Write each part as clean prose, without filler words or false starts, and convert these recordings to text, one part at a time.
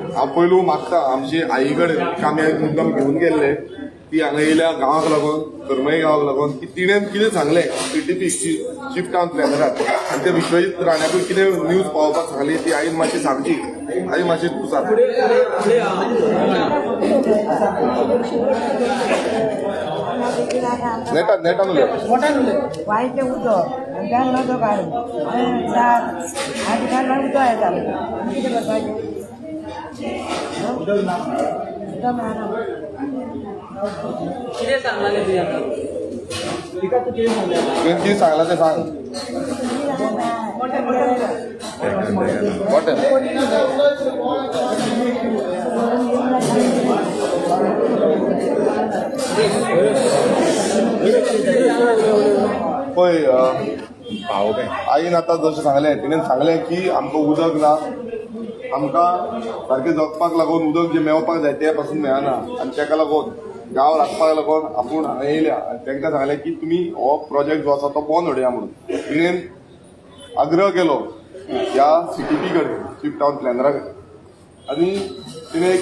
हांव पयलू मागता आमची आई कडेन आमी मुद्दम घेवन गेल्ले ती हांगा येयल्या गांवाक लागून करमई गांवाक लागून की तिणें कितें सांगलें CTP चीफ टावन प्लॅनराक आनी ते विश्वजीत राण्याकूय कितें न्यूज पावोवपाक सांगली ती आईन मातशी सांगची. आई मातशी तूं सांग. नेटान उलय. वायचे उदक आनी नजो काडून आनी काडल्यार उदक येता कितें करपाचें उदक मेळना. कितें सांगलालें तुवें आतां तिका तूं कितें सांगलें तुवें कितें सांगलां तें सांग. पळय आईन आतां जशें सांगलें तिणें सांगलें की आमकां उदक ना आमकां सारकें जगपाक लागून उदक जें मेळपाक जाय ते पासून मेळना आनी ताका लागून गांव राखपाक लागून आपूण हांगा येयल्या आनी तांकां सांगलें की तुमी हो प्रोजेक्ट जो आसा तो बंद उडया म्हणून तिणेन आग्रह केलो ह्या CTP कडेन चीफ टावन प्लॅनरा कडेन आनी तिणें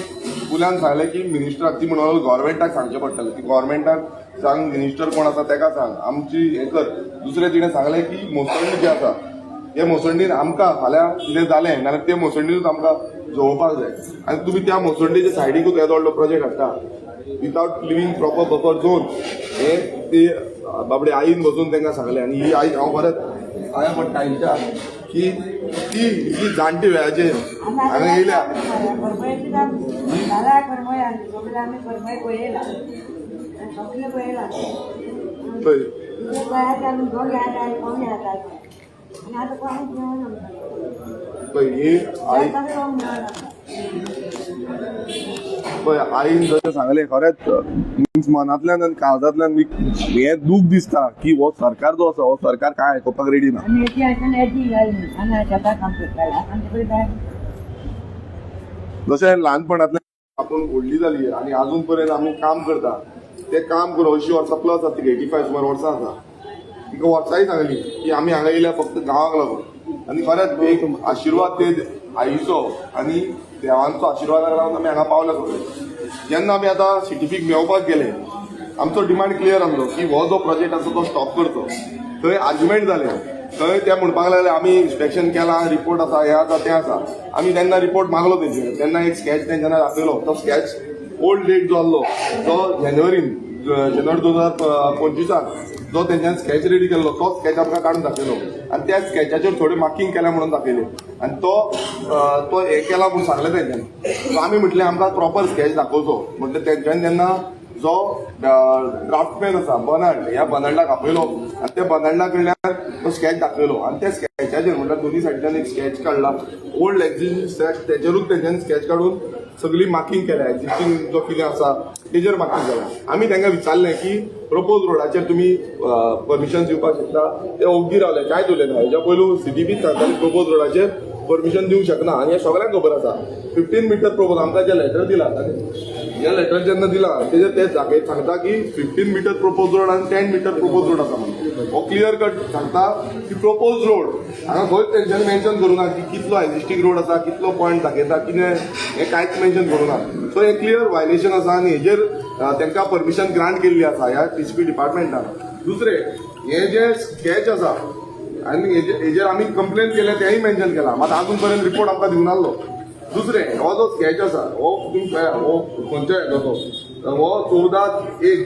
फुल्यान सांगलें की मिनिस्टराक ती म्हणून गव्हर्मेंटाक सांगचें पडटलें की गव्हर्मेंटाक सांग मिनिस्टर कोण आसा ताका सांग आमची हें कर. दुसरें तिणें सांगलें की मोसंडी जी आसा हे मोसंडीन आमकां फाल्यां कितें जालें नाल्यार ते मोसंडीनूच आमकां जोवपाक जाय आनी तुमी त्या मोसंडीच्या सायडीकूच येदो व्हडलो प्रोजेक्ट हाडटा without living proper buffer zone हे ते बाबडे आईन बसून तांकां सांगलें आनी ही आई हांव परत हांवें म्हणटा आईच्या की ती इतली जाणटी वेळाचेर हांगा येयल्या पळय ही आई पळय आईन जशें सांगलें खरेंच मिन्स मनांतल्यान आनी काळजांतल्यान हें दूख दिसता की हो सरकार जो आसा हो सरकार कांय आयकपाक रेडी ना. जशें ल्हानपणांतल्यान आपूण व्हडली जाली आनी आजून पर्यंत आमी काम करता तें काम करून 80 वर्सां प्लस आसा तिका 85 सुमार वर्सां आसा तिका वर्सांय सांगली की आमी हांगा येयल्या फक्त गांवाक लागून आनी खरेंच एक आशिर्वाद ते आईचो आनी देवांचो आशिर्वादाक लागून आमी हांगा पावले सगळे. जेन्ना आमी आतां CTPक मेळपाक गेले आमचो डिमांड क्लियर आसलो की हो जो प्रोजेक्ट आसा तो स्टॉप करचो. थंय आर्ग्युमेंट जालें थंय ते म्हणपाक लागले आमी इन्स्पेक्शन केलां रिपोर्ट आसा हें आसा तें आसा. आमी तेन्ना रिपोर्ट मागलो तेंचे तेन्ना एक स्केच तेंच्यांनी दाखयलो तो स्केच ओल्ड डेट जो आसलो तो जानेवारी 2025 जो तेंच्यानी स्केच रेडी केल्लो तो स्केच आमकां काडून दाखयलो आनी त्या स्केचाचेर थोडे मार्किंग केल्या म्हणून दाखयलें आनी तो हें केला म्हणून सांगलें तेंच्यांनी. सो आमी म्हटलें आमकां प्रॉपर स्केच दाखोवचो म्हटलें तेंच्यांनी तेन्ना जो ड्राफ्टमॅन आसा बर्नार्ड ह्या बर्नार्डाक आपयलो आनी त्या बर्नार्डा कडल्यान तो स्केच दाखयलो आनी त्या स्केचाचेर म्हटल्यार दोनी सायडीच्यान एक स्केच काडला ओल्ड एक्झिस्टिंग स्केच तेजेरूच तेंच्यांनी स्केच काडून सगळी मार्किंग केल्या एक्झिस्टिंग जो कितें आसा तेजेर मार्किंग केल्या. आमी तांकां विचारलें की प्रपोज रोडाचेर तुमी परमिशन दिवपाक शकता ते ओग्गी रावले कांयच उलयना. हेज्या पयलू CTP सांगताली प्रपोज रोडाचेर परमिशन दिवंक शकना आनी हें सगळ्यांक खबर आसा. 15 मिटर प्रपोज आमकां जे लेटर दिला ह्या लेटर जेन्ना दिला तेजेर तेच जागे सांगता की 15 मिटर प्रपोज रोड आनी 10 मिटर प्रपोज रोड आसा म्हणून हो क्लियर कट सांगता की प्रपोज रोड हांगा खंयच तेंच्यांनी मेन्शन करूं ना की कितलो एक्झिस्टिंग रोड आसा कितलो पॉयंट दाखयता कितें हें कांयच मेन्शन करूं ना. सो हें क्लियर वायलेशन आसा आनी हेजेर तांकां परमिशन ग्रांट केल्ली आसा ह्या TCP डिपार्टमेंटान. दुसरें हें जें स्केच आसा आनी हेजेर आमी कंप्लेन केलें तेंय मेन्शन केलां मात आजून पर्यंत रिपोर्ट आमकां दिवं नासलो. दुसरें हो जो स्केच आसा हो तुमी हो खंयच्या हेचो हो 14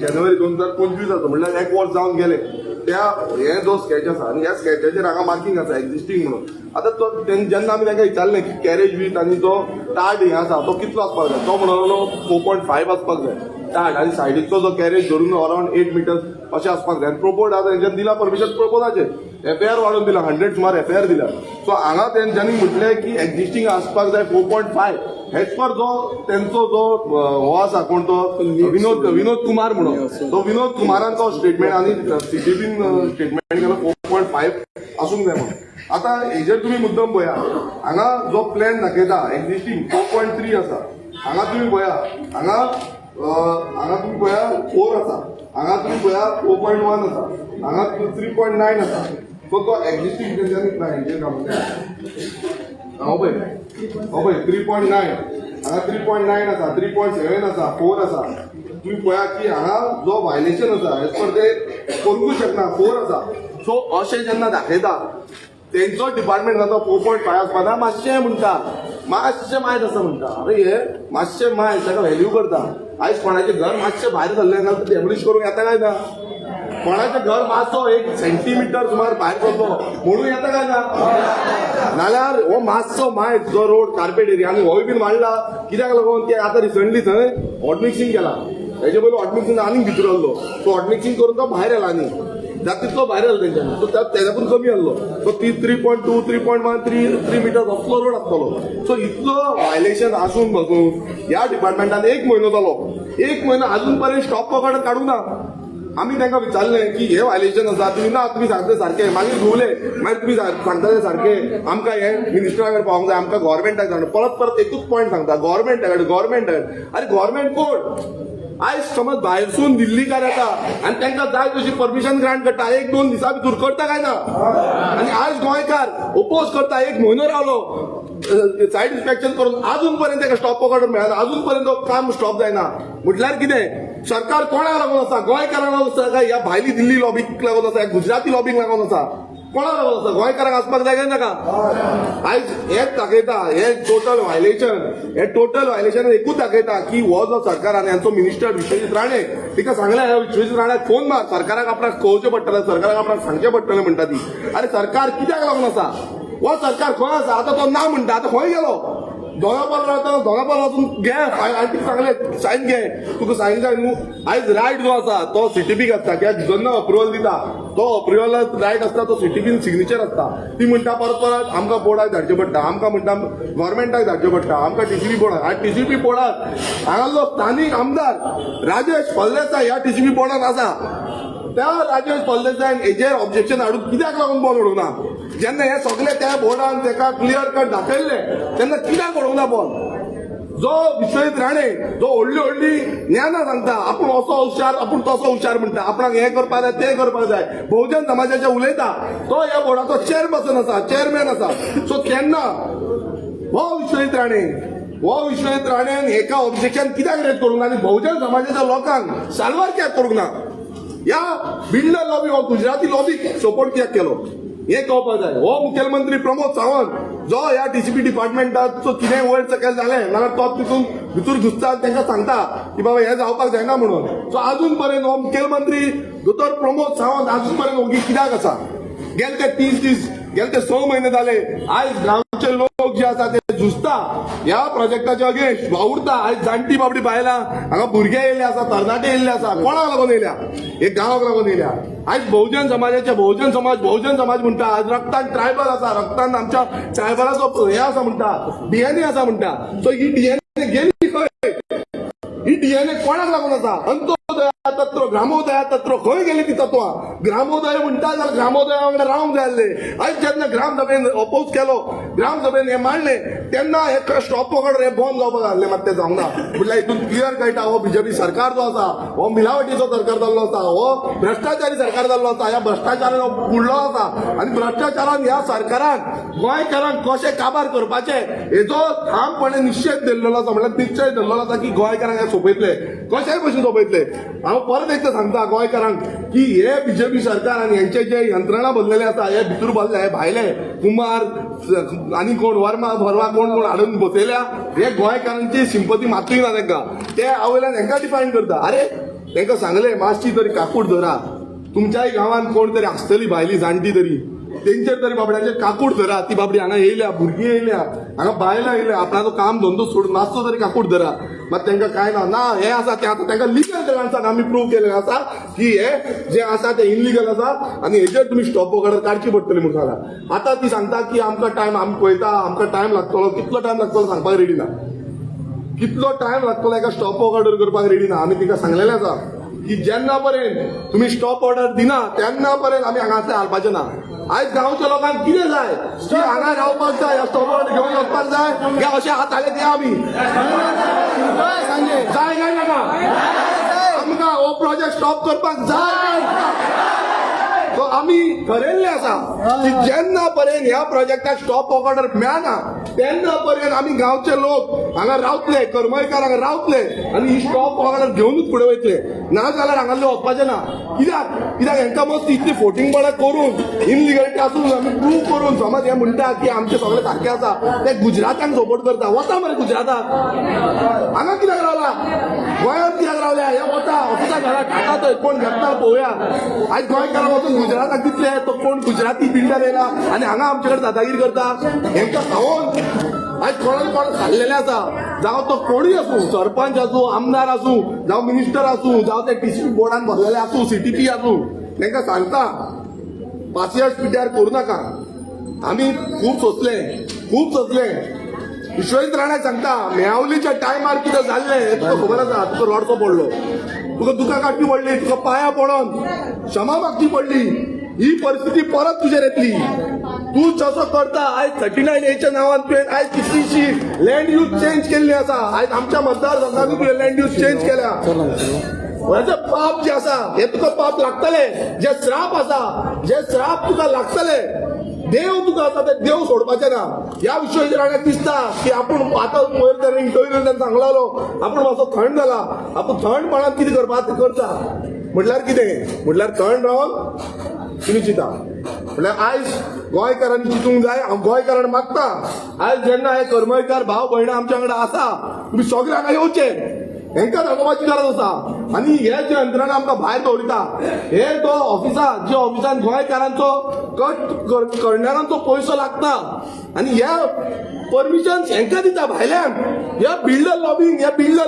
जानेवारी 2025 आसा म्हणल्यार 1 वर्स जावन गेलें त्या हे जो स्केच आसा आनी ह्या स्केचाचेर हांगा मार्किंग आसा एक्झिस्टिंग म्हणून. आतां तो जेन्ना आमी तांकां विचारलें की कॅरेज वीथ आनी जो टार्ट हें आसा तो कितलो आसपाक जाय तो म्हणलो 4.5 आसपाक जाय टार्ट आनी सायडीचो जो कॅरेज धरून अरावंड 8 मिटर्स अशें आसपाक जाय. प्रोपोज आतां तेंच्यांनी दिला परमिशन प्रपोजाचेर FIR वाडोवन दिला 100 सुमार FIR दिला. सो हांगा तेंच्यांनी म्हटलें की एक्झिस्टिंग आसपाक जाय 4.5 एज पर जो त्यांचो जो हो आसा कोण तो विनोद कुमार म्हणून तो विनोद कुमारान तो स्टेटमेंट आणि सीटीबीन स्टेटमेंट केलो 4.5 आसूंक जाय म्हणून. आता हेजेर तुम्ही मुद्दम पळया, हांगा जो प्लॅन दाखयता एक्झिस्टिंग 4.3 आसा, हांगा तुम्ही पळया, हांगा तुम्ही पळया 4 आसा, हांगा तुम्ही पळया 4.1 आसा, हांगा 3.9 आसा. सो तो एक्झिस्टिंग हेजेर काम हो पळय 3.9, हांगा 3.9 आसा, 3.7 आसा, 4 आसा. तुम्ही पळया की हांगा जो व्हायलेशन आसा एज पर ते करूंकूच शकना 4 आसा. सो अशें जेन्ना दाखयता तेंचो डिपार्टमेंट जाता 4.5 आसपाना मातशें म्हणटा, मातशें मायज आसा म्हणटा. अरे हे मातशें मायज ताका व्हॅल्यू करता. आयज कोणाचें घर मातशें भायर सरलें ना डॅमोलिश करूंक येता काय ना, कोणाचें घर मातसो 1 सेंटीमीटर सुमार भायर सरलो म्हणून येता काय ना, नाल्यार हो मातसो मायज जो रोड कार्पेट एरिया आनी होय बीन वाडला कित्याक लागून की आतां रिसंटली थंय हॉट मिक्सिंग केला. हेजे पयलीं हॉट मिक्सिंग आनीक भितर आहलो, सो हॉट मिक्सिंग करून तो भायर येला न्ही, जाता तितलो भायर येलो तेंच्यानी. सो तेज्याकून कमी आहलो. सो 3.2, 3.1, 3 मिटर्स असलो रोड आसतलो. सो इतलो व्हायलेशन आसून बसून ह्या डिपार्टमेंटान 1 म्हयनो जालो, 1 म्हयनो अजून पर्यंत स्टॉप वॉकड काडूंक ना. आमी तांकां विचारलें की हे व्हायलेशन आसा, तुमी सांगता सारकें, मागीर घुवले, मागीर तुमी सांगता सारकें आमकां हे मिनिस्टराकडे पावोंक जाय, आमकां गव्हर्मेंटाक सांगता. परत एकूच पॉयंट सांगता गव्हर्मेंट. अरे गव्हर्मेंट कोण? आयज समज भायरसून दिल्लीकार येता आनी तांकां जाय तशी परमिशन ग्रांट करता, 1-2 दिसा भितर करता काय ना. आनी आयज गोंयकार ओपोज करता, 1 म्हयनो रावलो सायड इन्स्पेक्शन करून, अजून पर्यंत ताका स्टॉप ऑर्डर मेळना, अजून पर्यंत काम स्टॉप जायना. म्हटल्यार कितें सरकार कोणाक लागून आसा? गोंयकारांक लागून आसा काय ह्या भायली दिल्ली लॉबीक लागून आसा, गुजराती लॉबीक लागून आसा? कोणाक लागून आसा? गोंयकारांक आसपाक जाय काय नाका? आयज हेच दाखयता, हे टोटल व्हायलेशन एकूच दाखयता की हो जो सरकार आनी हांचो मिनिस्टर विश्वजीत राणे, तिका सांगलें विश्वजीत राण्याक फोन मार, सरकाराक आपणाक कळचें पडटलें, सरकाराक आपणाक सांगचें पडटलें म्हणटा ती. अरे सरकार कित्याक लागून आसा? हो सरकार खंय आसा? आतां तो ना म्हणटा, आतां खंय गेलो? दोगापर वचून घे, आर्टीक सांगलें सायन घे, तुका सायन जाय न्हू. आयज रायट जो आसा तो सीटीपीक आसता, कित्याक जेन्ना अप्रुवल दिता तो अप्रुवल रायट आसता तो सीटीपीन सिग्नेचर आसता. ती म्हणटा परत आमकां बोर्डाक धाडचें पडटा, आमकां म्हणटा गव्हर्मेंटाक धाडचें पडटा, आमकां टीसीपी बोर्डाक. आनी टीसीपी बोर्डाक हांगालो स्थानीक आमदार राजेश फळदेसाय ह्या टीसीपी बोर्डाक आसा. त्या राजेश फळदेसायन हेजेर ऑब्जेक्शन हाडून कित्याक लागून बॉल उडोवंक ना? जेन्ना हे सगळे त्या बोर्डान ताका क्लियर कट दाखयल्ले तेन्ना कित्याक उडोवंक ना बॉल? जो विश्वजीत राणे जो व्हडली ज्ञानां सांगता, आपूण असो हुशार, आपूण तसो हुशार म्हणटा, आपणाक हे करपाक जाय ते करपाक जाय, बहुजन समाजाचे उलयता, तो ह्या बोर्डाचो चेअरपर्सन आसा, चेअरमॅन आसा. सो केन्ना हो विश्वजीत राणेन हेका ऑब्जेक्शन कित्याक रेज करूंक ना आनी बहुजन समाजाच्या लोकांक साल्वार कित्याक करूंक ना? ह्या बिल्डर लॉबी हो गुजराती लॉबीक सपोर्ट कित्याक केलो हे कळपाक जाय. हो मुखेलमंत्री प्रमोद सावंत जो ह्या टीसीपी डिपार्टमेंटाचो कितें वयर सकयल जालें नाल्यार तो तितून भितर घुसता तांकां सांगता की बाबा हे जावपाक जायना म्हणून. सो अजून पर्यंत हो मुखेलमंत्री दोतोर प्रमोद सावंत अजून पर्यंत ओगी कित्याक आसा? गेले ते 30 दीस, गेले ते 6 म्हयने जाले. आयज गांवचे लोक जे आसा ते झुजता ह्या प्रोजेक्टाचे अगेन्स्ट, वावुरता. आयज जाणटी बाबडी बायलां, हांगा भुरगे येयल्ले आसा, तरणाटे येयल्ले आसा. कोणाक लागून येयल्या? हे गांवाक लागून येयल्या. आयज बहुजन समाज म्हणटा, आज रक्तान ट्रायबल आसा, रक्तान आमच्या ट्रायबलाचो हे आसा म्हणटा, डीएनए आसा म्हणटा. सो ही डीएनए गेली खंय? ही डीएनए कोणाक लागून आसा? अंत्योदय तत्व, ग्रामोदय तत्व खंय गेली ती तत्वां? ग्रामोदय म्हणटा जाल्यार ग्रामोदया वांगडा रावंक जाय आसलें. आयज जेन्ना ग्रामसभेन अपोज केलो, ग्रामसभेन हे मांडले तेन्ना हे स्टॉप वॉकड हे बंद जावपाक जाय आसलें, मात तें जावंक ना. म्हटल्यार हितून क्लियर कळटा हो बीजेपी सरकार जो आसा हो मिलावटीचो सरकार जाल्लो आसा, हो भ्रष्टाचारी सरकार जाल्लो आसा. ह्या भ्रष्टाचारान हो बुडलो आसा आनी भ्रष्टाचारान ह्या सरकारान गोंयकारांक कशें काबार करपाचे हेजो ठामपणे निश्चय दिल्लो आसा. म्हटल्यार निश्चय दिल्लो आसा की गोंयकारांक हे सोपयतले, कशेय भशेन सोपयतले. हांव परत एकदां सांगता गोंयकारांक की हे बीजेपी सरकार आनी हेंचे जे यंत्रणा भरलेले आसा, हे भितर भरले, हे भायले कुमार आनी कोण वर्मा भरवा कोण हाडून बसयल्या, हे गोंयकारांची सिंपती मातूय ना तांकां. ते आवयल्यान हेंकां डिफायन करता. अरे तांकां सांगलें मातशी तरी काकूट धरा, तुमच्याय गांवांत कोण तरी आसतली भायली जाणटी तरी, तेंचेर तरी बाबड्याचेर काकूट धरा. ती बाबडी हांगा येयल्या, भुरगीं येयल्या, हांगा बायलां येयल्या, आपणाचो काम धंदो सोडून मातसो तरी काकूट धरा. मात तांकां काय ना हे आसा ते आतां तांकां लिगल ग्रांट्सान आमी प्रूव केलेलें आसा की हे जे आसा ते इनलिगल आसा आनी हेजेर तुमी स्टॉप वॉकड काडची पडटली म्हणून सांगला. आतां ती सांगता की आमकां टायम, आमी पळयता आमकां टायम लागतलो, कितलो टायम लागतलो सांगपाक रेडी ना. कितलो टायम लागतलो एका स्टॉप ऑर्डर करपाक रेडी ना. आमी तिका सांगलेलें आसा की जेन्ना पर्यंत तुम्ही स्टॉप ऑर्डर दिना तेन्ना पर्यंत आमी हांगासर हालपाचें ना. आयज गांवच्या लोकांक कितें जाय की हांगा रावपाक जाय, स्टॉप ऑर्डर घेवन वचपाक जाय, काय अशें हाताले ते आमी जाय काय नाका. आमकां हो प्रोजेक्ट स्टॉप करपाक जाय. सो आमी ठरयल्लें आसा की जेन्ना पर्यंत ह्या प्रोजेक्टाक स्टॉप ऑर्डर मेळना तेन्ना पर्यंत आमी गांवचे लोक हांगा रावतले, करमयकार हांगा रावतले आनी ही स्टॉप ऑर्डर घेवनूच फुडें वयतले. ना जाल्यार हांगासले वचपाचें ना. कित्याक हांकां मस्त इतली फोटिंग बळां करून इनलिगलिटी आसून आमी प्रूव करून समज हे म्हणटा की आमचे सगळे सारखे आसा ते गुजराताक सपोर्ट करता. वता मरे गुजराताक. हांगा कित्याक रावला, गोंयांत कित्याक रावल्या, हे वता ऑफिसाक घाला टाटा थंय कोण घेतला पळोवया. आयज गोंयकारांक वचून गुजराताक दितले तो कोण गुजराती बिल्डर येयला आनी हांगा आमचे कडेन दादागिरी करता. हेंकां खावोन आयज कोण खाल्लेले आसा, जावं तो कोणूय आसूं, सरपंच आसूं, आमदार आसूं, जावं मिनिस्टर आसूं, जावं ते टीसीपी बोर्डान बसलेले आसूं, सीटीपी आसूं, तांकां सांगता पासियेंस पिड्ड्यार करूं नाका. आमी खूब सोंसले. विश्वजीत राणाक सांगता मेळावलीच्या टायमार कितें जाल्लें हें तुका खबर आसा. तुका रडचो पडलो, तुका दुकां काडची पडली, तुका पांयां पडोन क्षमा मागची पडली. ही परिस्थिती परत तुजेर येतली. तूं जसो करता आयज 39A नांवान तुवें आयज कितलीशी लँड यूज चेंज केल्ली आसा. आयज आमच्या मतदारसंघांतूय तुवें लँड यूज चेंज केल्या. हेजे पाप जे आसा हे तुका पाप लागतले. जे श्राप आसा, जे श्राप तुका लागतले, देव तुका आसा ते देव सोडपाचे ना. ह्या विश्वजीत राणाक दिसता की आपूण आतां वयर तर इंटरव्यून सांगलो आपूण मातसो थंड जाला, आपूण थंडपणान कितें करपाक ते करता. म्हटल्यार कितें, म्हटल्यार थंड रावन तुमी चिता. म्हटल्यार आयज गोंयकारांनी चिंतूंक जाय. हांव गोंयकारांक मागता आयज जेन्ना हे करमयकार भाव भयणां आमच्या वांगडा आसा तुमी सगळे हांगा येवचे. हेंकां दाखोवपाची गरज आसा. आनी हे जे यंत्रणा आमकां भायर दवरिता हे तो ऑफिसां जे ऑफिसान गोंयकारांचो कट करणाऱ्यांचो पयसो लागता आनी हे परमिशन हेंकां दिता भायल्यान. ह्या बिल्डर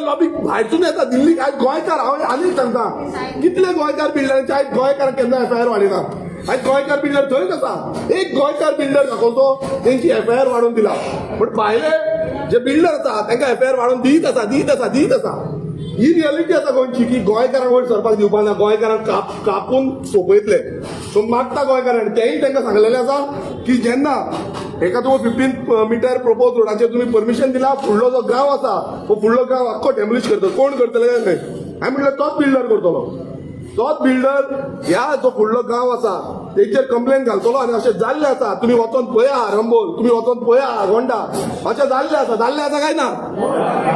लॉबीक भायरसून येता दिल्लीक. आयज गोंयकार हांव आनीक सांगता कितले गोंयकार बिल्डरांचे आयज गोंयकारांक केन्ना एफआयआर वाडयना. आयज गोंयकार बिल्डर थंयच आसा. एक गोंयकार बिल्डर दाखोवचो तेंची एफआयआर वाडोवन दिला. बट भायले जे बिल्डर आसा तांकां एफआयआर वाडोवन दीत आसा. ही रियलिटी आसा गोंयची की गोंयकारांक वयर सरपाक दिवपाक ना. गोंयकारांक कापून सोंपयतले. सो मागता गोंयकारांनी तेंय तांकां सांगलेलें आसा की जेन्ना एका तुका 15 मिटर प्रोपोज रोडाचेर तुमी परमिशन दिला, फुडलो जो गांव आसा तो फुडलो गांव आख्खो डॅमोलिश करतलो. कोण करतले काय नाही. हांवें म्हटल्यार तोच बिल्डर करतलो. तोच बिल्डर ह्या जो फुडलो गांव आसा तेचेर कंप्लेन घालतलो आनी अशें जाल्लें आसा. तुमी वचोन पळया रंबोल, तुमी वचोन पळया गोंडा, अशें जाल्लें आसा काय ना.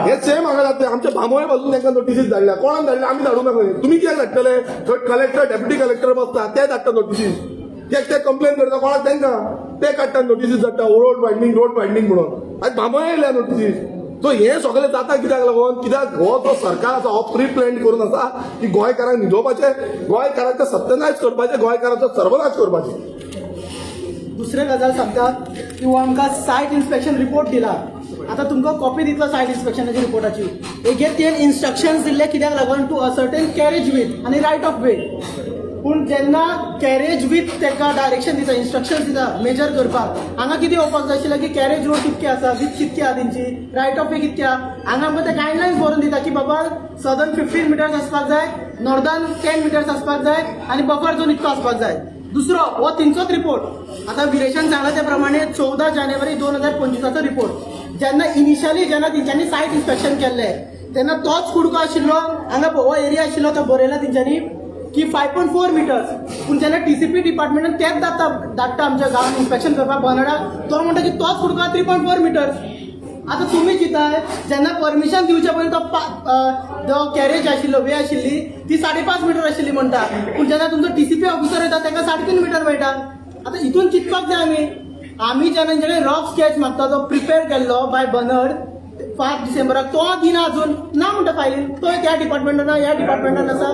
हे सेम हांगा जातलें. आमच्या भामोळे पासून तांकां नोटिसीस धाडल्या. कोणाक धाडल्या आमी धाडूं नाका. तुमी कित्याक धाडटले. थंय कलेक्टर डेप्युटी कलेक्टर बसता ते धाडटा नोटिसीस. ते कंप्लेन करता कोणाक तांकां ते काडटा नोटिसीस धाडटा रोड वायडनींग म्हणून. आयज भामोळे येयल्या नोटिसीस. सो हे सगळें जाता कित्याक लागून, कित्याक हो जो सरकार आसा हो प्री प्लॅन करून आसा की गोंयकारांक न्हिदोवपाचे, गोंयकारांचो सत्यनाश करपाचे, गोंयकारांचो सर्वनाश करपाचे. दुसरे गजाल सांगतात की आमकां सायट इन्स्पेक्शन रिपोर्ट दिला. आता तुमकां कॉपी दितलो सायट इन्स्पेक्शनाची रिपोर्टाची. हेजेर तें इन्स्ट्रक्शन्स दिल्ले कित्याक लागून टू असर्टेन कॅरेज वीथ आनी रायट ऑफ वे. पूण जेन्ना कॅरेज वीथ ताका डायरेक्शन दिता, इन्स्ट्रक्शन्स दिता मेजर करपाक, हांगा कितें येवपाक जाय आशिल्लें की कॅरेज रोड कितके आसा, वीथ कितके आहा तेंची, रायट ऑफ वे कितके आहा. हांगा आमकां ते गायडलायन्स बरोवन दिता की बाबा सदर्न 15 मिटर्स आसपाक जाय, नॉर्दर्न 10 मिटर्स आसपाक जाय आनी बफर झोन इतको आसपाक जाय. दुसरो हो तेंचोच रिपोर्ट. आतां विरेशान सांगला त्या प्रमाणे 14 जानेवारी 2025 रिपोर्ट. जेन्ना इनिशियली जेन्ना तेंच्यांनी सायट इन्स्पेक्शन केल्लें तेन्ना तोच कुडको आशिल्लो. हांगा हो एरिया आशिल्लो तो बरयला तेंच्यांनी की 5.4 मिटर्स. पूण जेन्ना टीसीपी डिपार्टमेंटान तेच धाडटा आमच्या गांवांत इन्स्पेक्शन करपाक बनाडाक, तो म्हणटा की तोच कुडको 3.4 मिटर्स. आतां तुमी चिंताय जेन्ना परमिशन दिवचे पयलीं जो कॅरेज आशिल्लो वे आशिल्ली ती 5.5 मिटर आशिल्ली म्हणटा. पूण जेन्ना तुमचो टीसीपी ऑफिसर येता ताका 3.5 मिटर मेळटा. आतां हितून चिंतपाक जाय आमी जेन्ना रफ स्केच मागता जो प्रिपेअर केल्लो बाय बनर्ड 5 डिसेंबराक तो दिना अजून ना म्हणटा फायलीन. तो त्या डिपार्टमेंटान ह्या डिपार्टमेंटान आसा.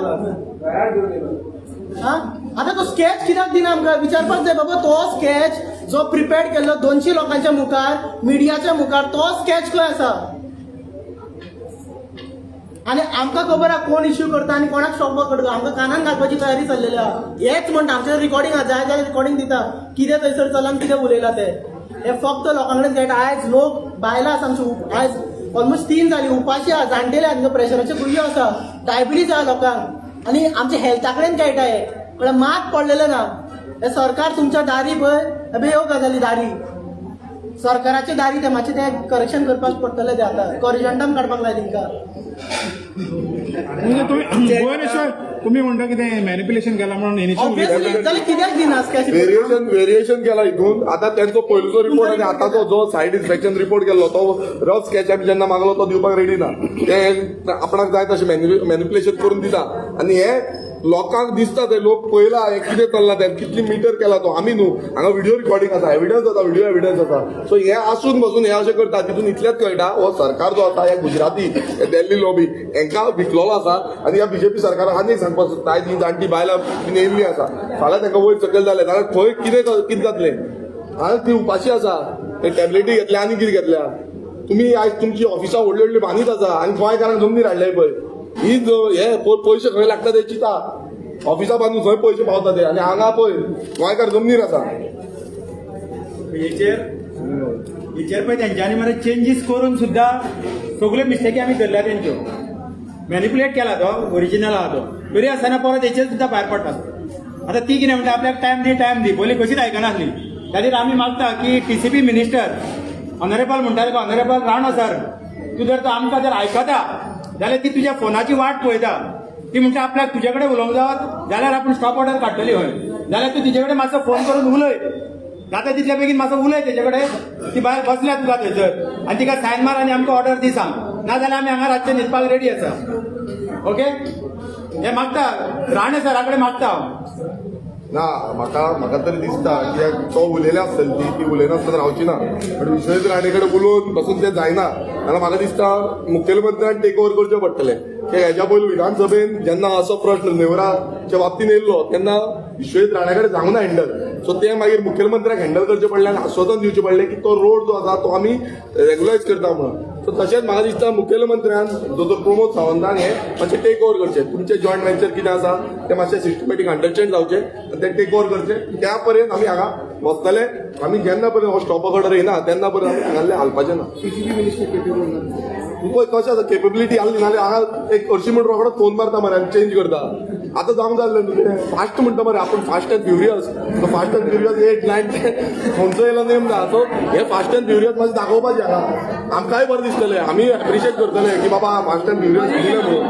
आतां तो स्केच कित्याक दिना आमकां विचारपाक जाय. बाबा तो स्केच जो प्रिपेअर केल्लो 200 लोकांच्या मुखार मिडियाच्या मुखार तो स्केच खंय आसा. आनी आमकां खबर आहा कोण इश्यू करता आनी कोणाक स्टॉप करता. आमकां कानान घालपाची तयारी चल्लेली आहा. हेच म्हणटा आमचें रिकॉर्डिंग आहा, जाय जाल्यार रिकॉर्डिंग दिता कितें थंयसर चला कितें उलयला ते. हे फक्त लोकां कडेन खेळटा. आयज लोक बायलां आसा आमची, आयज ऑलमोस्ट 3 जाली, उपाशी आहा, जाणटेले आहा, प्रेशराचे गुळयो आसा, डायबिटीज आहा लोकांक, आनी आमच्या हेल्था कडेन खेळटाय म्हळ्यार मात पडलेले ना. हे सरकार तुमच्या दारी पळय, हे ह्यो गजाली दारी सरकाराचे दारी ते मातशें ते करेक्शन करपाक पडटलें. ते आतां कॉरिजंडम काडपाक लाय तेंकां. म्हणजे तुम्ही गोयरेश्वर तुम्ही म्हणता की ते मॅनिप्युलेशन केला म्हणून ऑब्वियसली इनिशियल जाल्यार कित्याक दिनास काय व्हेरिएशन केला हितून. आता त्यांचो पयलीचो रिपोर्ट आनी आतांचो जो सायड इन्स्पेक्शन रिपोर्ट केल्लो तो रफ स्केच आमी जेन्ना मागलो तो दिवपाक रेडी ना. ते आपणाक जाय तशें मॅनिप्युलेशन करून दिता. आनी हे लोकांक दिसता ते लोक पयला हे कितें चल्ला ते कितली मिटर केला तो आमी न्हू. हांगा व्हिडिओ रिकॉर्डिंग आसा, एविडन्स आसा, व्हिडिओ एविडन्स आसा. सो हे आसून बसून हे अशें करता तितून इतलेंच कळटा हो सरकार जो आसा हे गुजराती हे दिल्ली लॉबी हांकां विकलोलो आसा. आनी ह्या बीजेपी सरकाराक आनीक सांगपाक सोदता आयज ही जाणटी बायलां येयल्लीं आसा, फाल्यां तांकां वयर सकयल जालें जाल्यार खंय कितें जातलें. आज ती उपाशी आसा, ते टॅबलेटी घेतल्या आनी कितें घेतल्या. तुम्ही आयज तुमची ऑफिसां व्हडली व्हडली बांदीत आसा आनी गोंयकारांक जमनीर हाडल्याय पळय. ही हे पयशे खंय लागता ते चिता ऑफिसां बांदून थंय पयशे पावता ते आनी हांगा पळय गोंयकार जमनीर आसा. हेचेर पळय तेंच्यांनी मरे चेंजीस करून सुद्दां सगल्यो मिस्टेकी आमी धरल्या तेंच्यो. मॅनिप्युलेट केला तो ओरिजिनल आहा तो बरी आसतना परत हेचेर सुद्दां भायर पडटा. आतां ती कितें म्हणटा आपल्याक टायम दी पयलीं कशीच आयकनासली. ताजेर आमी मागता की TCP मिनिस्टर ऑनरेबल म्हणटाले की ऑनरेबल राणा सर तूं जर आमकां जर आयकता जाल्यार ती तुज्या फोनाची वाट पळयता. ती म्हणटा आपल्याक तुजे कडेन उलोवंक जावत जाल्यार आपूण स्टॉप ऑर्डर काडटली हय. जाल्यार तूं तिजे कडेन मातसो फोन करून उलय, जाता तितल्या बेगीन मातसो उलय तेजे कडेन. ती भायर बसल्या तुका थंयसर आनी तिका सायन मार आनी आमकां ऑर्डर दी सांग, नाजाल्यार आमी हांगा रातचें न्हिदपाक रेडी आसा. ओके हे मागता राणे सरा कडेन मागता हांव. ना म्हाका तरी दिसता कित्याक तो उलयले आसतली ती उलयनासतना रावची ना. पण विश्वजीत राणे कडेन उलोवन बसून तें जायना. जाल्यार म्हाका दिसता मुखेलमंत्र्यान टेक ओव्हर करचें पडटलें. हेच्या पयलीं विधानसभेन जेन्ना असो प्रश्न नेवराच्या बाबतीन येयल्लो तेन्ना विश्वजीत राणे कडेन जावंक ना हँडल. सो ते मागीर मुखेलमंत्र्याक हँडल करचें पडलें आनी आश्वासन दिवचें पडलें की तो रोड जो आसा तो आमी रेग्युलायज करता म्हणून. सो तशेंच म्हाका दिसता मुखेलमंत्र्यान दोतोर प्रमोद सावंतान हे मातशें टेक ओव्हर करचें. तुमचें जॉयंट वेंचर कितें आसा तें मातशें सिस्टमॅटीक अंडरस्टँड जावचें आनी तें टेक ओव्हर करचें. त्या पर्यंत आमी हांगा बसतले. आमी जेन्ना पर्यंत हो स्टॉप ऑर्डर येना तेन्ना पर्यंत आमी हांगासलें हालपाचें ना. पळय कशें आसा केपेबिलिटी आहली नाल्यार हांगा एक हरशीं म्हणून रोखडो फोन मारता मरे आनी चेंज करता. आतां जावंक जाल्लें न्हू तें फास्ट म्हणटा मरे आपूण fast and furious. So fast and furious 8, 9, 10 खंयचो येयलो नेम ना. सो हे फास्ट अँड फ्युरियस मातशें दाखोवपाचें हांगा आमकांय बरें दिसतलें. आमी एप्रिशिएट करतले की बाबा फास्ट अँड फ्युरियस दिलें म्हणून.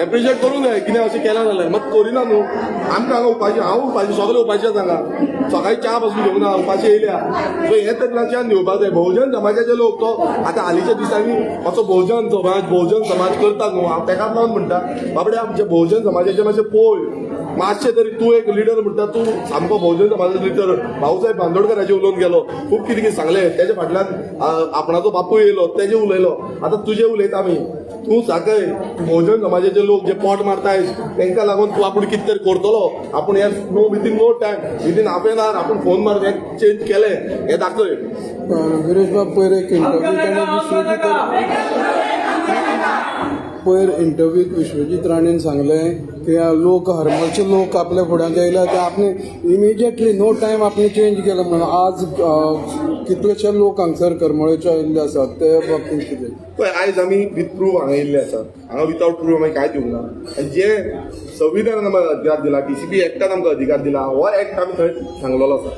एप्रिशिएट करूंक जाय कितें अशें केलें जाल्यार. मात करिना न्हू. आमकां हांगा उपाशी हांव उपाशी सगळे उपाशी आसा हांगा. सकाळीं च्या पासून घेवंक ना उपाशी येयल्या. सो हे तर लक्षांत घेवपाक जाय. बहुजन समाजाचे लोक तो आतां हालींच्या दिसांनी असो बहुजन समाज करता न्हू. हांव तेकाच लागून म्हणटा बाबडे आमचे बहुजन समाजाचे मातशें पळय. मातशें तरी तूं एक लिडर म्हणटा तूं सामको बहुजन समाजाचो लिडर. भाऊसाहेब बांदोडकराचे उलोवन गेलो खूब कितें कितें सांगलें. तेच्या फाटल्यान आपणाचो बापूय येयलो तेजे उलयलो. आतां तुजें उलयता आमी. तूं सांगय बहुजन समाजाचे लोक जे पोट मारताय तांकां लागून तूं आपूण कितें तरी करतलो. आपूण हे within no time within half an hour आपूण फोन मारून हें चेंज केलें हें दाखय. गिरीश बाब पयर एक इंटरव्यूत विश्वजीत राणेन सांगलें की लोक हरमळचे लोक आपल्या फुड्यांत येयला ते आपणे इमिजिएटली नो टायम आपणे चेंज केलं म्हणून. आज कितलेशे लोक हांगसर करमळेचे आयिल्ले आसात ते बाबतींत कितें पळय आयज आमी विथ प्रूफ हांगा येयल्ले आसात. हांगा विथआउट प्रूफ आमी कांय दिवंक ना. आनी जे संविधानान आमकां अधिकार दिला TCP एक्टान आमकां अधिकार दिला हो एक्ट आमी थंय सांगलेलो आसा.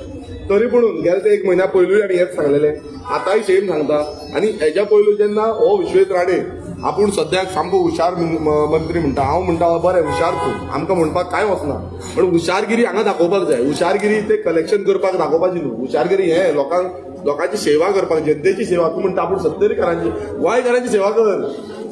तरी पूण गेले ते 1 म्हयन्या पयलूय आमी हेच सांगलेलें. आतांय सेम सांगता. आनी हेच्या पयलू जेन्ना हो विश्वजीत राणे आपूण सद्याक सामको हुशार मंत्री म्हणटा हांव म्हणटा बरें हुशार तूं आमकां म्हणपाक कांय वचना. पण हुशारगिरी हांगा दाखोवपाक जाय. हुशारगिरी ते कलेक्शन करपाक दाखोवपाची न्हू. हुशारगिरी हे लोकांची सेवा करपाक जनतेची सेवा. तूं म्हणटा आपूण 70कारांची गोंयकारांची सेवा कर.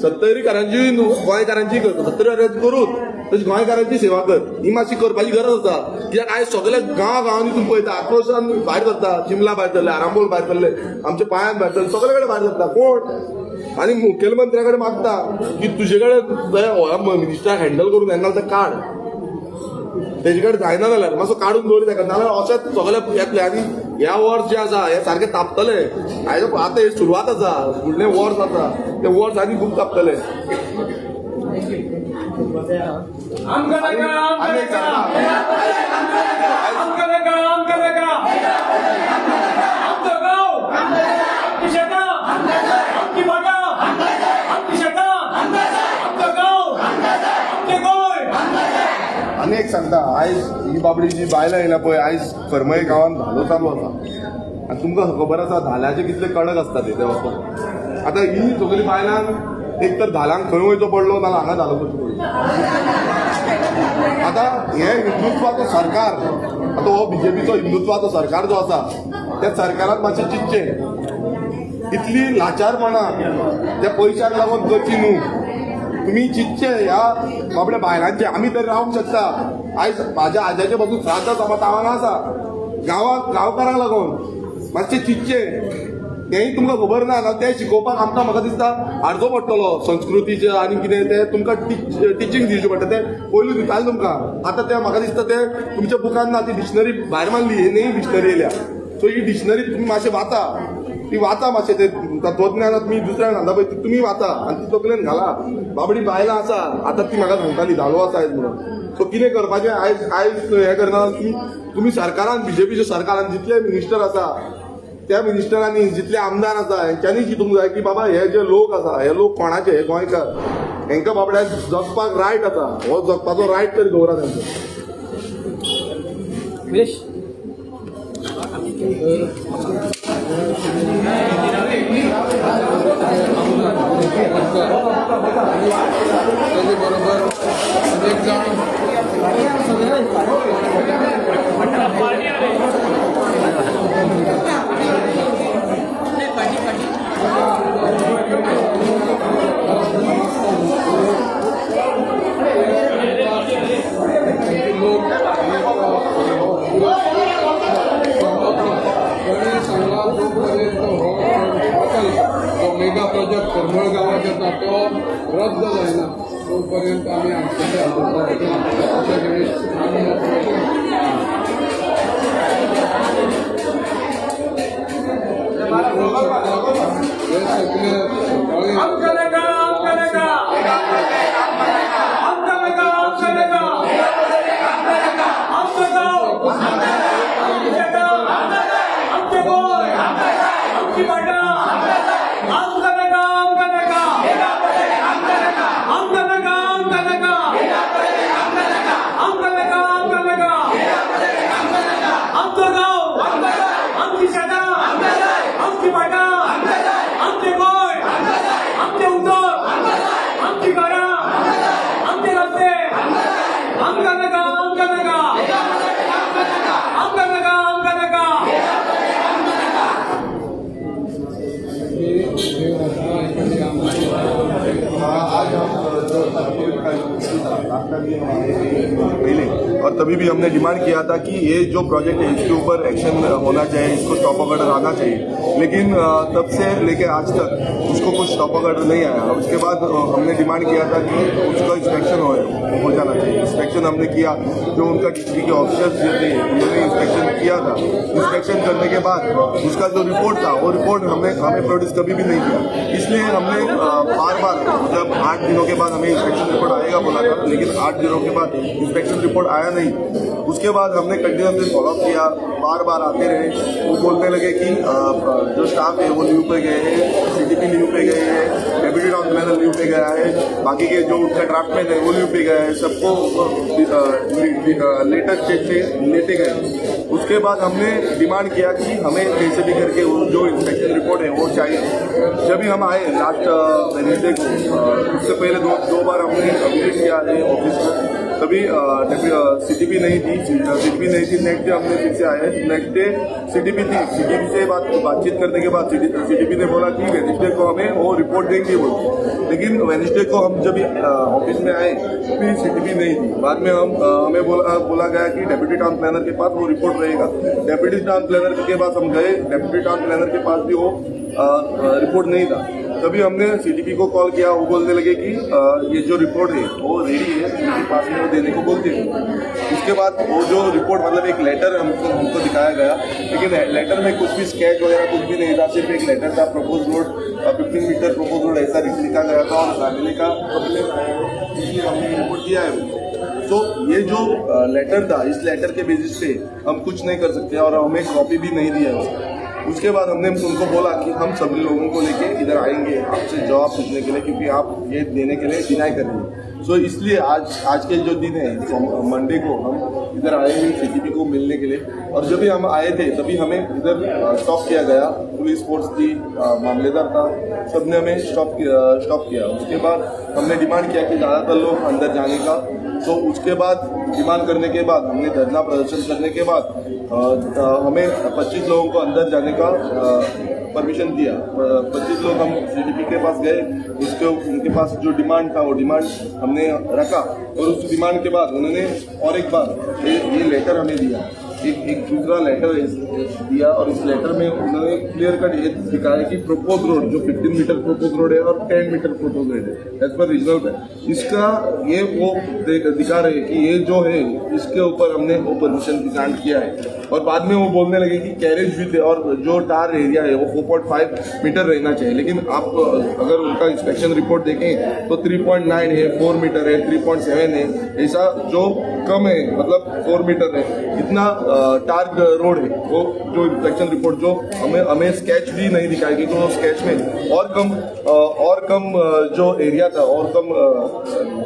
70कारांची न्हू गोंयकारांची कर. 70कारांची करूच तशी गोंयकारांची सेवा कर. ही मातशी करपाची गरज आसा. कित्याक आयज सगळ्या गांवांनी तूं पळयता आक्रोशान भायर सरता. चिमला भायर सरले, आरांबोल भायर सरले, आमच्या पांयान भायर सरले, सगळे कडेन भायर सरता. कोण आनी मुखेलमंत्र्या कडेन मागता की तुजे कडेन मिनिस्टराक हँडल करून येना जाल्यार काड. तेजे कडेन जायना जाल्यार मातसो काडून दवरी ताका. नाल्यार अशेंच सगळे येतले आनी ह्या वर्स जे आसा हे सारखे तापतले. आतां हे सुरवात आसा. फुडले वर्स आसा ते वर्स आनी खूब तापतले. आमचं गाव, आमची शेतं, आमची भागा आनी एक सांगता आयज ही बाबडी जी बायलां येयल्या पळय आयज करमळे गांवांत धालो चालू आसा आनी तुमकां खबर आसा धाल्याचे कितले कडक आसता ते वचपाक. आतां ही सगळीं बायलांक एक तर धालांक खंय वयचो पडलो नाल्यार हांगा धालो करचो पडलो. आतां हे हिंदुत्वाचो सरकार आतां हो बीजेपीचो हिंदुत्वाचो सरकार जो आसा त्या सरकारान मातशें चिंतचें इतली लाचारपणां त्या पयशांक लागून करची न्हू. तुम्ही चिंतचे ह्या बाबड्या बायलांचे आमी तर रावंक शकता. आयज म्हाज्या आज्याचे पासून 7 दीस हांगा आसा गांवकारांक लागून मातशें चिंतचे. तेंय तुमकां खबर ना ते शिकोवपाक आमकां म्हाका दिसता हाडचो पडटलो संस्कृतीचे आनी कितें ते तुमकां टिचींग दिवचें पडटा. ते पयलीं दिताले तुमकां आतां ते म्हाका दिसता ते तुमच्या बुकान ना ती डिक्शनरी भायर मारली ही नई डिक्शनरी येयल्या. सो ही डिक्शनरी तुमी मातशें वाचा ती वाचा मातशें ते तत्वज्ञान तुमी दुसऱ्यांक सांगता पळय ती तुमी वाचा आनी ती तकलेन घाला. बाबडी बायलां आसा आतां ती म्हाका सांगताली धालो आसा आयज म्हणून. सो कितें करपाचें आयज आयज हें करना तुमी सरकारान बीजेपीच्या सरकारान जितले मिनिस्टर आसा त्या मिनिस्टरांनी जितले आमदार आसा हेंच्यांनी चिंतूंक जाय की बाबा हे जे लोक आसा हे लोक कोणाचे हे गोंयकार हेंकां बाबड्याक जगपाक रायट आसा हो जगपाचो रायट तरी दवरा तेंचो. त्याचे बरोबर अनेक मेगा प्रोजेक्ट करमळ गावात येता तो रद्द जायना तोपर्यंत आमी और तभी भी हमने डिमांड किया था कि ये जो प्रोजेक्ट है इसके ऊपर एक्शन होना चाहिए, इसको स्टॉप ऑर्डर आना चाहिए. लेकिन तब से लेके आज तक उसको कुछ स्टॉप ऑर्डर नहीं आया. उसके बाद हमने डिमांड किया था कि उसका इंस्पेक्शन हो जाना चाहिए. इंस्पेक्शन हमने किया, जो उनका डिस्ट्रिक्ट के ऑफिसर्स जो थे उन्होंने इंस्पेक्शन किया था. इंस्पेक्शन करने के बाद उसका जो रिपोर्ट था वो रिपोर्ट हमें प्रोड्यूस कभी भी नहीं किया. इसलिए हमने बार बार मतलब 8 दिनों के बाद हमें इंस्पेक्शन रिपोर्ट आएगा बोला था, लेकिन 8 दिनों के बाद इंस्पेक्शन रिपोर्ट आया नहीं. उसके बाद हमने कंटिन्यूसली फॉलोअप किया, बार बार आते रहे. वो बोलने लगे कि जो स्टाफ है वो लीव पे गए हैं, सीटीपी लीव पे गए हैं, डेप्यूटी टाउन प्लानर लीव पे गया है, बाकी के जो उनका ड्राफ्टमैन है वो लीव पे गया है, सबको लेटर लेते गए. उसके बाद हमने डिमांड किया कि हमें कैसे भी करके जो इंस्पेक्शन रिपोर्ट है वो चाहिए. जब भी हम आए लास्ट वेडनेसडे को, उससे पहले दो बार हमने विजिट किया है ऑफिस को, तभी सीटीपी नहीं थी. नेक्स्ट डे हमने फिर से आए. नेक्स्ट डे सीटीपी थी. सीटीपी से बातचीत करने के बाद सीटीपी ने बोला कि वेडनेसडे को हमें वो रिपोर्ट देंगे बोल. लेकिन वेडनेसडे को हम जब ऑफिस में आए फिर सीटीपी नहीं थी. बाद में हमें बोला गया कि डेप्यूटी टाउन प्लानर के पास वो रिपोर्ट रहेगा. डेप्यूटी टाउन प्लानर के पास हम गए, डेप्यूटी टाउन प्लानर के पास भी वो रिपोर्ट नहीं था. तभी हमने सीटीपी को कॉल किया. वो बोलने लगे कि ये जो रिपोर्ट है वो रेडी है, उनके पास में वो देने को बोलते हैं. उसके बाद वो जो रिपोर्ट मतलब एक लेटर हमको दिखाया गया, लेकिन लेटर में कुछ भी स्केच वगैरह कुछ भी नहीं था. सिर्फ एक लेटर था, propose road 15 metre propose road ऐसा लिखा गया था और फैमिली का कंप्लेन आया, इसलिए हमने रिपोर्ट दिया है. तो ये जो लेटर था, इस लेटर के बेसिस पे हम कुछ नहीं कर सकते और हमें कॉपी भी नहीं दिया है. उसके बाद हमने उनको बोला कि हम सभी लोगों को लेके इधर आएंगे आपसे जवाब पूछने के लिए, क्योंकि आप ये देने के लिए डिनाई कर रही है. सो इसलिए आज के जो दिन है मंडे को हम इधर आए हैं सीटीपी को मिलने के लिए। और जब भी हम आए थे तभी हमें इधर स्टॉप किया गया, पुलिस फोर्स थी, मामलेदार था, सबने हमें स्टॉप किया। उसके बाद हमने डिमांड किया कि ज़्यादातर लोग अंदर जाने का। तो उसके बाद डिमांड करने के बाद हमने धरना प्रदर्शन करने के बाद हमें 25 लोगों को अंदर जाने का परमिशन दिया। 25 लोग हम सीटीपी के पास गए, उनके पास जो डिमांड था वो डिमांड हमने रखा और उस डिमांड के बाद उन्होंने और एक बार ये लेटर हमें दिया, एक दूसरा लेटर दिया। और इस लेटर में उन्होंने क्लियर कट ये दिखाया कि प्रोपोज रोड जो 15 मीटर प्रोपोज रोड है और 10 मीटर प्रोपोज रोड है एज पर रीजनल प्लान, इसका ये वो दिखा रहे हैं कि ये जो है इसके ऊपर हमने वो परमिशन ग्रांट किया है। और बाद में वो बोलने लगे कि कैरेज विद और जो टार एरिया है वो 4.5 मीटर रहना चाहिए। लेकिन आप अगर उनका इंस्पेक्शन रिपोर्ट देखें तो 3.9 है, 4 मीटर है, 3.7 है, ऐसा जो कम है मतलब 4 मीटर है, इतना टार्ग रोड है। वो जो इंस्पेक्शन रिपोर्ट जो हमें स्केच भी नहीं दिखाएगी, तो स्केच में और कम जो एरिया था और कम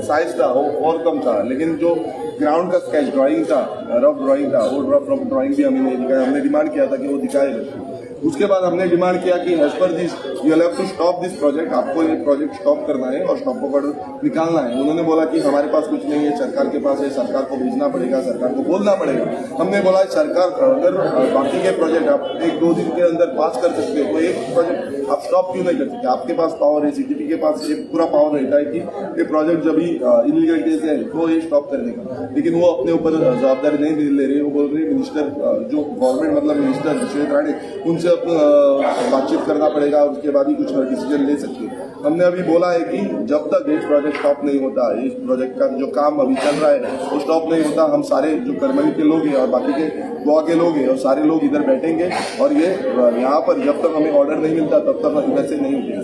साइज था वो और कम था। लेकिन जो ग्राउंड का स्केच ड्राइंग था, रफ ड्राइंग था, वो रफ ड्राइंग भी हमें नहीं दिखाया। हमने डिमांड किया था कि वो दिखाएगा। उसके बाद हमने डिमांड किया कि as per this you have to stop this project, आपको ये प्रोजेक्ट स्टॉप करना है और स्टॉप ऑर्डर निकालना है। उन्होंने बोला कि हमारे पास कुछ नहीं है, सरकार के पास है, सरकार को भेजना पड़ेगा, सरकार को बोलना पड़ेगा। हमने बोला सरकार अगर बाकी के प्रोजेक्ट आप 1-2 दिन के अंदर पास कर सकते हो तो एक प्रोजेक्ट आप स्टॉप क्यों नहीं कर सकते? आपके पास पावर है, सीटीपी के पास एक पूरा पावर रहता है कि ये प्रोजेक्ट जब भी इलीगलिटीज है तो ये स्टॉप करने का। लेकिन वो अपने ऊपर जवाबदारी नहीं ले रहे। वो बोल रहे मिनिस्टर जो गवर्नमेंट मतलब मिनिस्टर विश्वेश राणे, उनसे बातचीत करना पड़ेगा और उसके बाद ही कुछ डिसीजन ले सकते हैं। हमने अभी बोला है कि जब तक ये प्रोजेक्ट स्टॉप नहीं होता, इस प्रोजेक्ट का जो काम अभी चल रहा है वो स्टॉप नहीं होता, हम सारे जो कर्मचारी के लोग हैं और बाकी के गोवा के लोग हैं और सारे लोग इधर बैठेंगे और ये यहाँ पर जब तक हमें ऑर्डर नहीं मिलता तब तक इधर से नहीं उठेंगे।